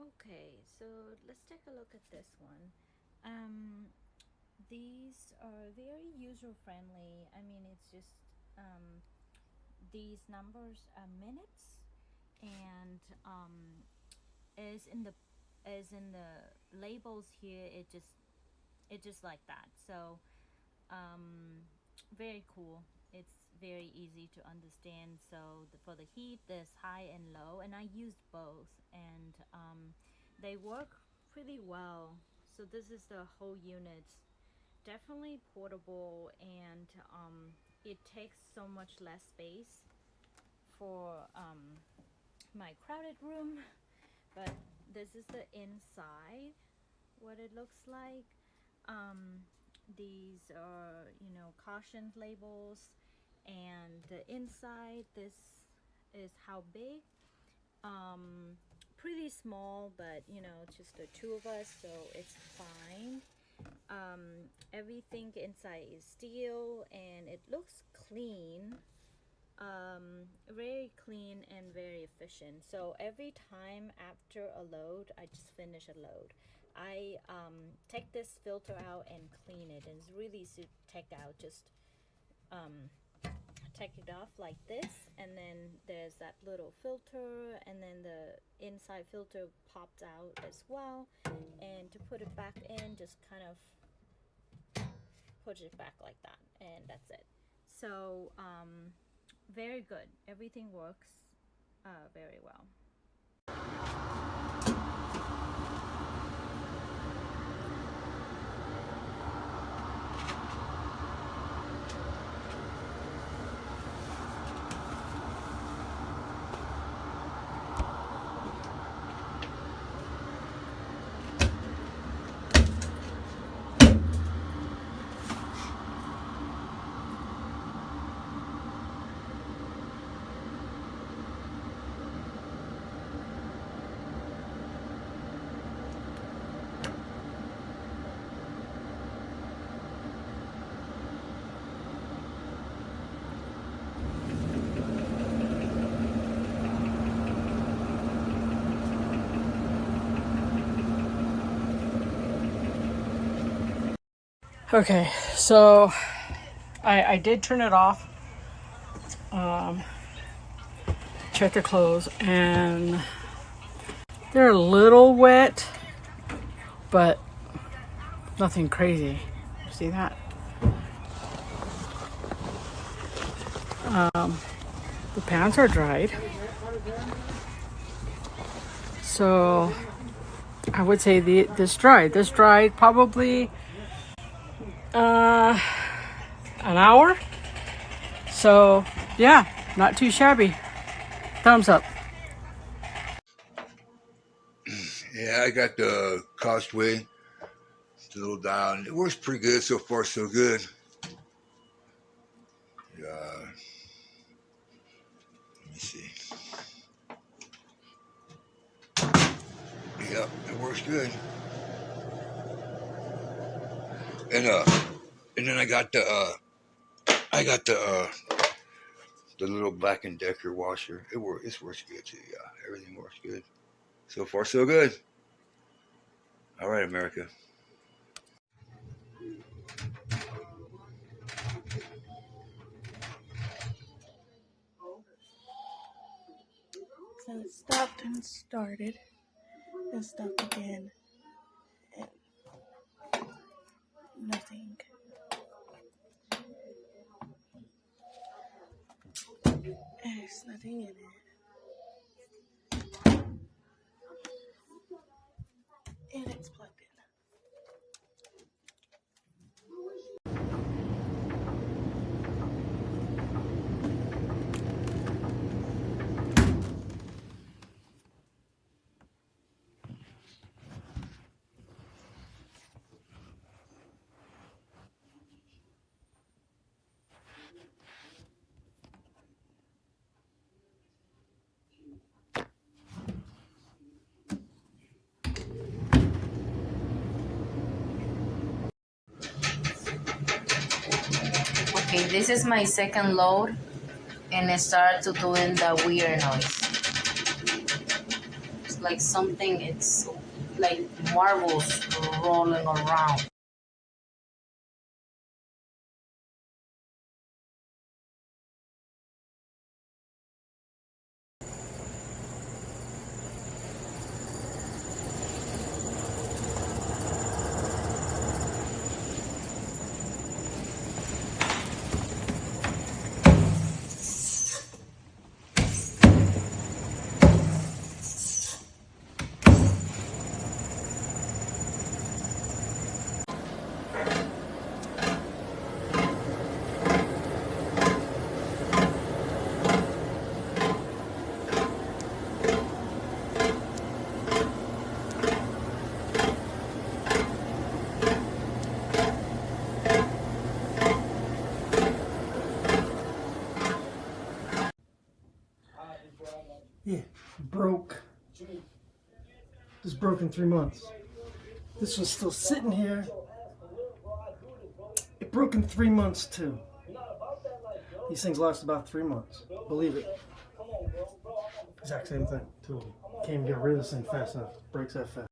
Okay, so let's take a look at this one. These are very user friendly. I mean, it's just these numbers are minutes, and as in the labels here, it just like that. So very cool. It's very easy to understand. So for the heat, there's high and low, and I used both, and they work pretty well. So this is the whole unit. Definitely portable, and it takes so much less space for my crowded room. But this is the inside, what it looks like. These are, caution labels, and the inside, this is how big. Pretty small, but just the two of us, so it's fine. Everything inside is steel, and it looks clean. Very clean and very efficient. So every time after a load, I just finish a load. I take this filter out and clean it, and it's really easy to take out. Just take it off like this, and then there's that little filter, and then the inside filter pops out as well. And to put it back in, just kind of push it back like that, and that's it. So very good. Everything works very well. Okay, so I did turn it off, check the clothes, and they're a little wet, but nothing crazy. See that? The pants are dried, so I would say this dried probably an hour. So yeah, not too shabby. Thumbs up. Yeah, I got the COSTWAY. It's a little down. It works pretty good so far, so good. Let me see. Yep, it works good. And then I got the little Black and Decker washer. It works good too. Yeah, everything works good. So far, so good. All right, America. So it stopped and started and stopped again and nothing. There's nothing in it. And it's plugged in. Okay, this is my second load, and it started to doing the weird noise. like something, it's like marbles rolling around. Yeah, broke. This broke in 3 months. This was still sitting here. It broke in 3 months too. These things last about 3 months. Believe it. Exact same thing. Two of them. Can't even get rid of this thing fast enough. Breaks that fast.